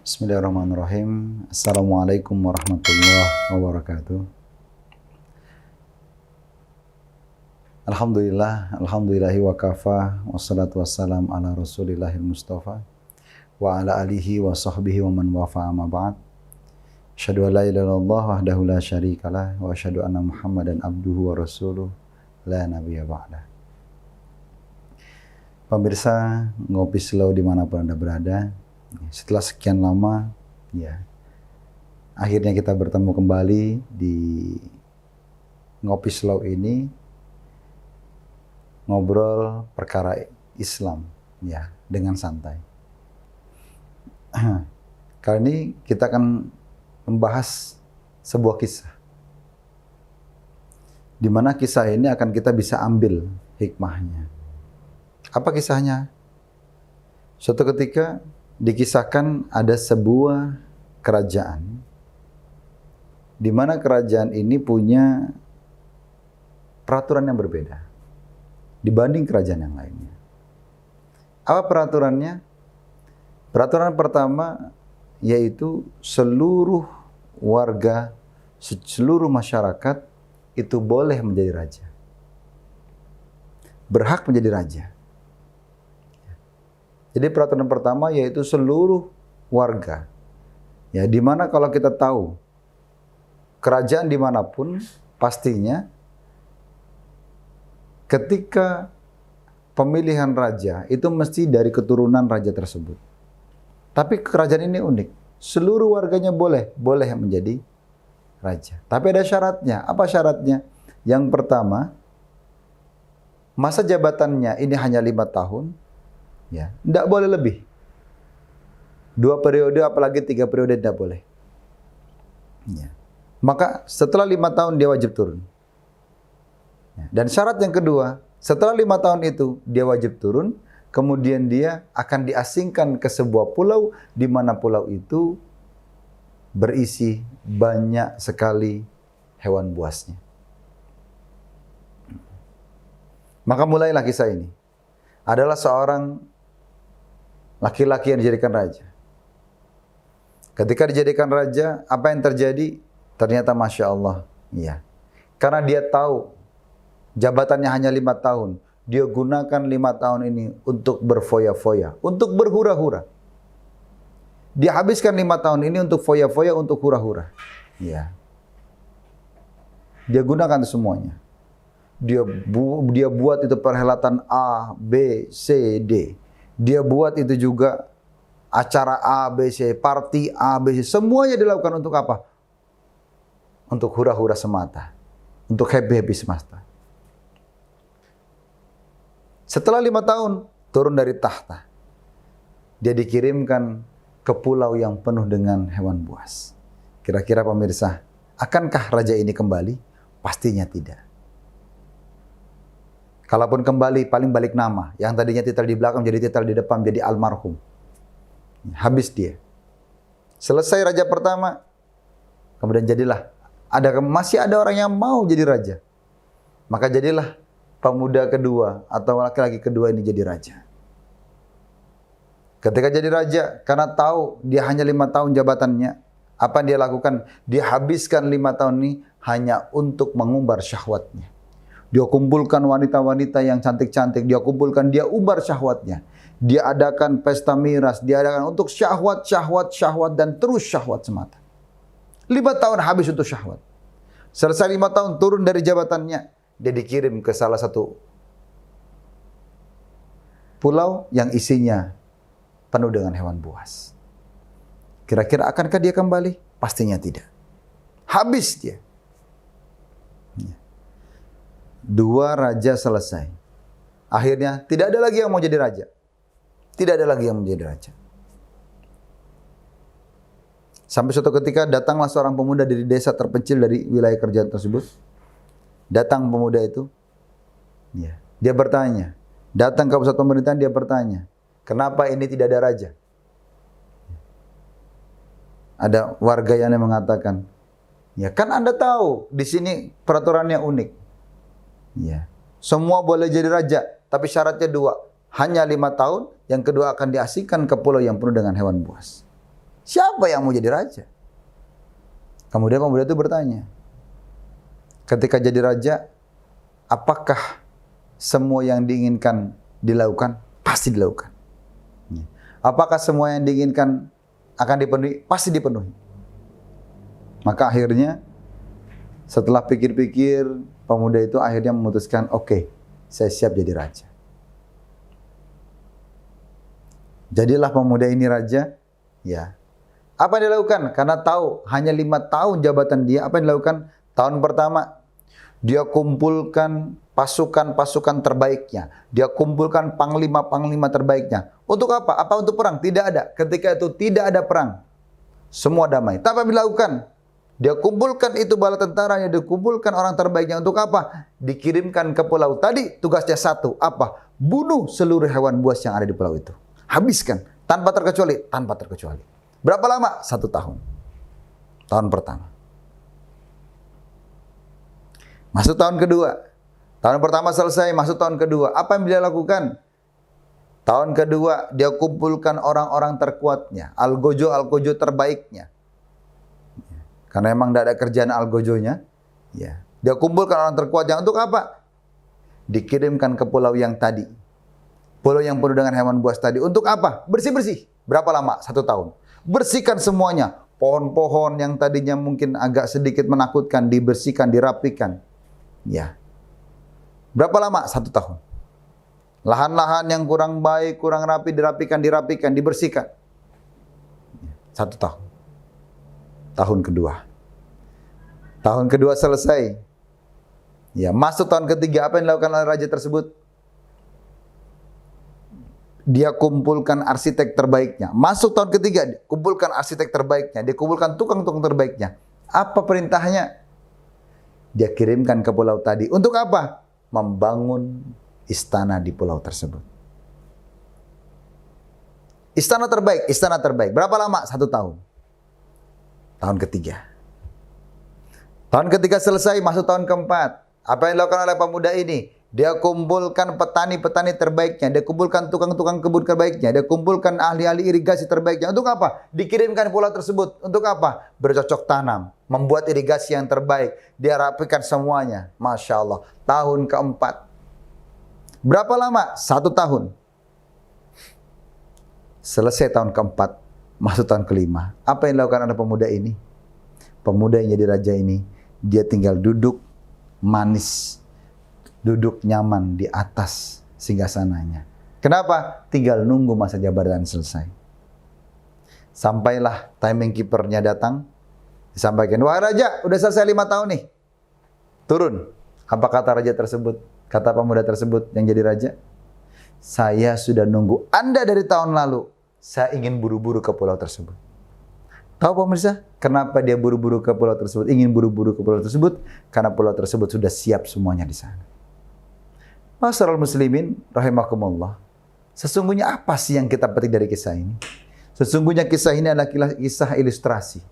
Bismillahirrahmanirrahim. Assalamualaikum warahmatullahi wabarakatuh. Alhamdulillahi wa kafa, wassalatu wassalam ala rasulillahil mustafa wa ala alihi wa sahbihi wa man wafa amma ba'd. Asyhadu an la ilaha illallah wahdahu la syarikalah wa asyhadu anna Muhammadan abduhu wa rasuluh la nabiyya ba'dah. Pemirsa Ngopi Slow dimanapun Anda berada, setelah sekian lama, akhirnya kita bertemu kembali di Ngopi Slow ini, ngobrol perkara Islam, dengan santai. Kali ini kita akan membahas sebuah kisah, di mana kisah ini akan kita bisa ambil hikmahnya. Apa kisahnya? Suatu ketika dikisahkan ada sebuah kerajaan, di mana kerajaan ini punya peraturan yang berbeda dibanding kerajaan yang lainnya. Apa peraturannya? Peraturan pertama yaitu seluruh warga, seluruh masyarakat itu boleh menjadi raja. Berhak menjadi raja. Jadi peraturan pertama yaitu seluruh warga. Di mana kalau kita tahu kerajaan dimanapun pastinya ketika pemilihan raja itu mesti dari keturunan raja tersebut. Tapi kerajaan ini unik. Seluruh warganya boleh menjadi raja. Tapi ada syaratnya. Apa syaratnya? Yang pertama, masa jabatannya ini hanya 5 tahun. Tidak boleh lebih. 2 periode apalagi 3 periode tidak boleh. Maka setelah 5 tahun dia wajib turun. Dan syarat yang kedua, setelah 5 tahun itu dia wajib turun, kemudian dia akan diasingkan ke sebuah pulau, di mana pulau itu berisi banyak sekali hewan buasnya. Maka mulailah kisah ini. Adalah seorang laki-laki yang dijadikan raja. Ketika dijadikan raja, apa yang terjadi? Ternyata Masya Allah. Karena dia tahu jabatannya hanya 5 tahun. Dia gunakan 5 tahun ini untuk berfoya-foya, untuk berhura-hura. Dia habiskan 5 tahun ini untuk foya-foya, untuk hura-hura. Dia gunakan semuanya. Dia buat itu perhelatan A, B, C, D. Dia buat itu juga acara A, B, C, party A, B, C. Semuanya dilakukan untuk apa? Untuk hura-hura semata. Untuk happy-happy semata. Setelah 5 tahun, turun dari tahta. Dia dikirimkan ke pulau yang penuh dengan hewan buas. Kira-kira pemirsa, akankah raja ini kembali? Pastinya tidak. Kalaupun kembali, paling balik nama. Yang tadinya titel di belakang, jadi titel di depan, jadi almarhum. Habis dia. Selesai raja pertama, kemudian jadilah. Masih ada orang yang mau jadi raja. Maka jadilah pemuda kedua atau laki-laki kedua ini jadi raja. Ketika jadi raja, karena tahu dia hanya 5 tahun jabatannya, apa yang dia lakukan? Dia habiskan 5 tahun ini hanya untuk mengumbar syahwatnya. Dia kumpulkan wanita-wanita yang cantik-cantik, dia kumpulkan, dia umbar syahwatnya. Dia adakan pesta miras, dia adakan untuk syahwat, dan terus syahwat semata. 5 tahun habis untuk syahwat. Selesai 5 tahun turun dari jabatannya, dia dikirim ke salah satu pulau yang isinya penuh dengan hewan buas. Kira-kira akankah dia kembali? Pastinya tidak. Habis dia. 2 raja selesai. Akhirnya tidak ada lagi yang mau jadi raja. Tidak ada lagi yang menjadi raja. Sampai suatu ketika datanglah seorang pemuda dari desa terpencil dari wilayah kerajaan tersebut. Datang pemuda itu, dia bertanya, datang ke pusat pemerintahan, dia bertanya, kenapa ini tidak ada raja? Ada warga yang mengatakan, kan Anda tahu di sini peraturannya unik. Semua boleh jadi raja, tapi syaratnya dua. Hanya 5 tahun, yang kedua akan diasingkan ke pulau yang penuh dengan hewan buas. Siapa yang mau jadi raja? Kemudian pemuda itu bertanya, ketika jadi raja, apakah semua yang diinginkan dilakukan? Pasti dilakukan. Apakah semua yang diinginkan akan dipenuhi? Pasti dipenuhi. Maka akhirnya setelah pikir-pikir, pemuda itu akhirnya memutuskan, oke, saya siap jadi raja. Jadilah pemuda ini raja, ya. Apa yang dilakukan? Karena tahu hanya 5 tahun jabatan dia, apa yang dilakukan? Tahun pertama, dia kumpulkan pasukan-pasukan terbaiknya. Dia kumpulkan panglima-panglima terbaiknya. Untuk apa? Apa untuk perang? Tidak ada. Ketika itu tidak ada perang. Semua damai. Tapi apa yang dilakukan? Dia kumpulkan itu bala tentaranya, dia kumpulkan orang terbaiknya. Untuk apa? Dikirimkan ke pulau tadi, tugasnya satu. Apa? Bunuh seluruh hewan buas yang ada di pulau itu. Habiskan. Tanpa terkecuali. Tanpa terkecuali. Berapa lama? 1 tahun. Tahun pertama. Masuk tahun kedua. Tahun pertama selesai, masuk tahun kedua. Apa yang dia lakukan? Tahun kedua, dia kumpulkan orang-orang terkuatnya. Algojo terbaiknya. Karena memang tidak ada kerjaan algojonya. Ya. Dia kumpulkan orang terkuatnya. Untuk apa? Dikirimkan ke pulau yang tadi. Pulau yang penuh dengan hewan buas tadi. Untuk apa? Bersih-bersih. Berapa lama? 1 tahun. Bersihkan semuanya. Pohon-pohon yang tadinya mungkin agak sedikit menakutkan, dibersihkan, dirapikan. Ya. Berapa lama? 1 tahun. Lahan-lahan yang kurang baik, kurang rapi, dirapikan, dibersihkan. 1 tahun. Tahun kedua. Tahun kedua selesai. Ya, masuk tahun ketiga, apa yang dilakukan oleh raja tersebut? Dia kumpulkan arsitek terbaiknya. Masuk tahun ketiga, kumpulkan arsitek terbaiknya. Dia kumpulkan tukang-tukang terbaiknya. Apa perintahnya? Dia kirimkan ke pulau tadi. Untuk apa? Membangun istana di pulau tersebut. Istana terbaik, istana terbaik. Berapa lama? 1 tahun. Tahun ketiga. Tahun ketiga selesai, masuk tahun keempat. Apa yang dilakukan oleh pemuda ini? Dia kumpulkan petani-petani terbaiknya, dia kumpulkan tukang-tukang kebun terbaiknya, dia kumpulkan ahli-ahli irigasi terbaiknya. Untuk apa? Dikirimkan pulau tersebut. Untuk apa? Bercocok tanam, membuat irigasi yang terbaik. Dia rapikan semuanya. Masya Allah. Tahun keempat. Berapa lama? 1 tahun. Selesai tahun keempat, masuk tahun kelima. Apa yang dilakukan oleh pemuda ini? Pemuda yang jadi raja ini, dia tinggal duduk manis, duduk nyaman di atas singgasananya. Kenapa? Tinggal nunggu masa jabatan selesai. Sampailah timing keepernya datang, disampaikan, wah raja, udah selesai 5 tahun nih. Turun. Apa kata raja tersebut? Kata pemuda tersebut yang jadi raja, saya sudah nunggu Anda dari tahun lalu. Saya ingin buru-buru ke pulau tersebut. Tahu pemirsa, kenapa dia buru-buru ke pulau tersebut? Ingin buru-buru ke pulau tersebut? Karena pulau tersebut sudah siap semuanya di sana. Masyarul muslimin, rahimakumullah. Sesungguhnya apa sih yang kita petik dari kisah ini? Sesungguhnya kisah ini adalah kisah ilustrasi.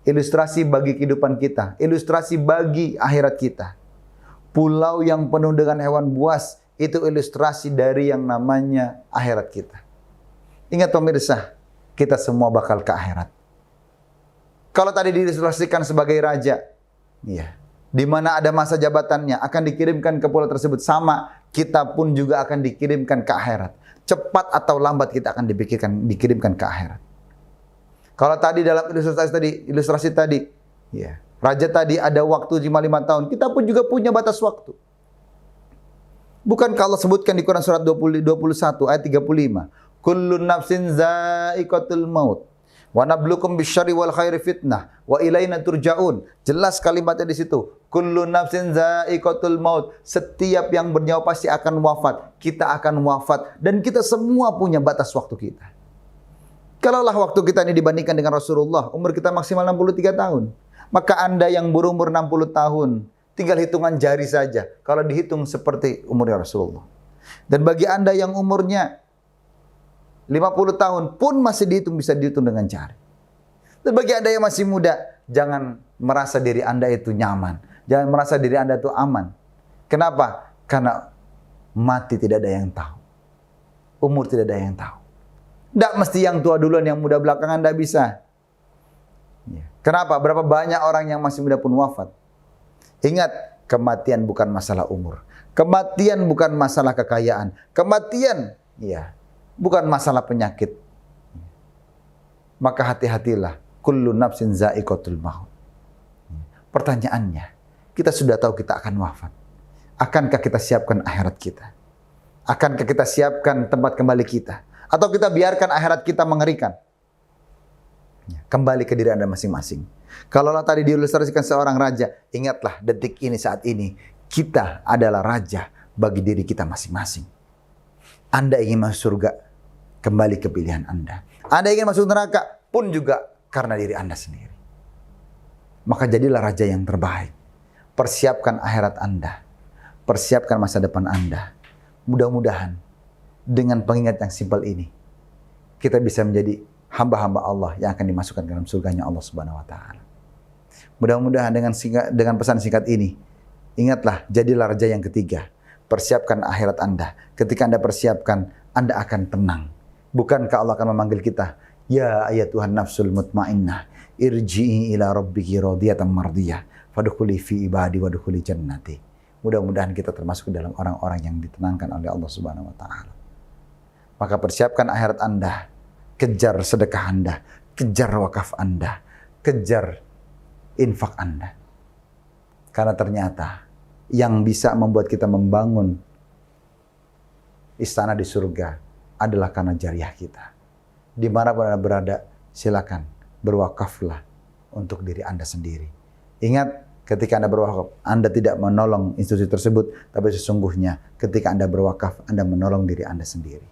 Ilustrasi bagi kehidupan kita. Ilustrasi bagi akhirat kita. Pulau yang penuh dengan hewan buas, itu ilustrasi dari yang namanya akhirat kita. Ingat pemirsa, kita semua bakal ke akhirat. Kalau tadi diilustrasikan sebagai raja, iya, di mana ada masa jabatannya, akan dikirimkan ke pulau tersebut. Sama, kita pun juga akan dikirimkan ke akhirat. Cepat atau lambat kita akan dikirimkan ke akhirat. Kalau tadi dalam ilustrasi tadi, ya, raja tadi ada waktu 5 tahun, kita pun juga punya batas waktu. Bukankah Allah sebutkan di Quran surat 21 ayat 35, kullun nafsin za'iqatul maut. Wa nablukum bisyarri wal khairi fitnah wa ilaina turja'un. Jelas kalimatnya di situ. Kullu nafsin za'iqatul maut. Setiap yang bernyawa pasti akan wafat. Kita akan wafat dan kita semua punya batas waktu kita. Kalaulah waktu kita ini dibandingkan dengan Rasulullah, umur kita maksimal 63 tahun. Maka Anda yang berumur 60 tahun, tinggal hitungan jari saja kalau dihitung seperti umurnya Rasulullah. Dan bagi Anda yang umurnya 50 tahun pun masih bisa dihitung dengan jari. Dan bagi Anda yang masih muda, jangan merasa diri Anda itu nyaman. Jangan merasa diri Anda itu aman. Kenapa? Karena mati tidak ada yang tahu. Umur tidak ada yang tahu. Tidak mesti yang tua duluan, yang muda belakangan, tidak bisa. Kenapa? Berapa banyak orang yang masih muda pun wafat. Ingat, kematian bukan masalah umur. Kematian bukan masalah kekayaan. Kematian, bukan masalah penyakit. Maka hati-hatilah. Kullu nafsin za'iqatul maut. Pertanyaannya, kita sudah tahu kita akan wafat. Akankah kita siapkan akhirat kita? Akankah kita siapkan tempat kembali kita? Atau kita biarkan akhirat kita mengerikan? Kembali ke diri Anda masing-masing. Kalau tadi diilustrasikan seorang raja, ingatlah detik ini, saat ini, kita adalah raja bagi diri kita masing-masing. Anda ingin masuk surga, kembali ke pilihan Anda. Anda ingin masuk neraka, pun juga karena diri Anda sendiri. Maka jadilah raja yang terbaik. Persiapkan akhirat Anda. Persiapkan masa depan Anda. Mudah-mudahan dengan pengingat yang simpel ini, kita bisa menjadi hamba-hamba Allah yang akan dimasukkan ke dalam surganya Allah Subhanahu wa taala. Mudah-mudahan dengan pesan singkat ini, ingatlah, jadilah raja yang ketiga. Persiapkan akhirat Anda. Ketika Anda persiapkan, Anda akan tenang. Bukankah Allah akan memanggil kita, ya ayatuhan nafsul mutmainnah, irji'i ila rabbiki radiyatan mardiyah, fadkhuli fi ibadi wadkhuli jannati. Mudah-mudahan kita termasuk dalam orang-orang yang ditenangkan oleh Allah Subhanahu wa taala. Maka persiapkan akhirat Anda, kejar sedekah Anda, kejar wakaf Anda, kejar infak Anda. Karena ternyata yang bisa membuat kita membangun istana di surga adalah karena jariah kita. Dimanapun Anda berada, silakan berwakaflah untuk diri Anda sendiri. Ingat, ketika Anda berwakaf, Anda tidak menolong institusi tersebut, tapi sesungguhnya ketika Anda berwakaf, Anda menolong diri Anda sendiri.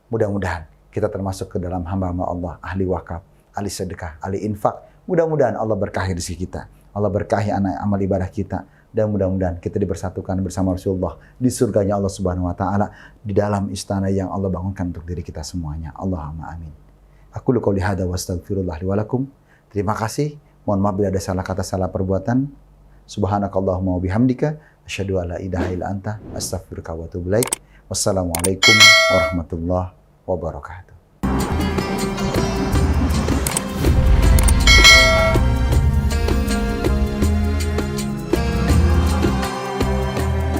Mudah-mudahan kita termasuk ke dalam hamba-hamba Allah, ahli wakaf, ahli sedekah, ahli infak. Mudah-mudahan Allah berkahi rezeki kita, Allah berkahi amal ibadah kita, dan mudah-mudahan kita dipersatukan bersama Rasulullah di surganya Allah Subhanahu wa taala, di dalam istana yang Allah bangunkan untuk diri kita semuanya. Allahumma amin. Aku qouli hadza wa astaghfirullah li wa lakum. Terima kasih. Mohon maaf bila ada salah kata, salah perbuatan. Subhanakallahumma wa bihamdika asyhadu an la ilaha illa anta astaghfiruka wa atubu ilaik. Wassalamualaikum warahmatullahi wabarakatuh.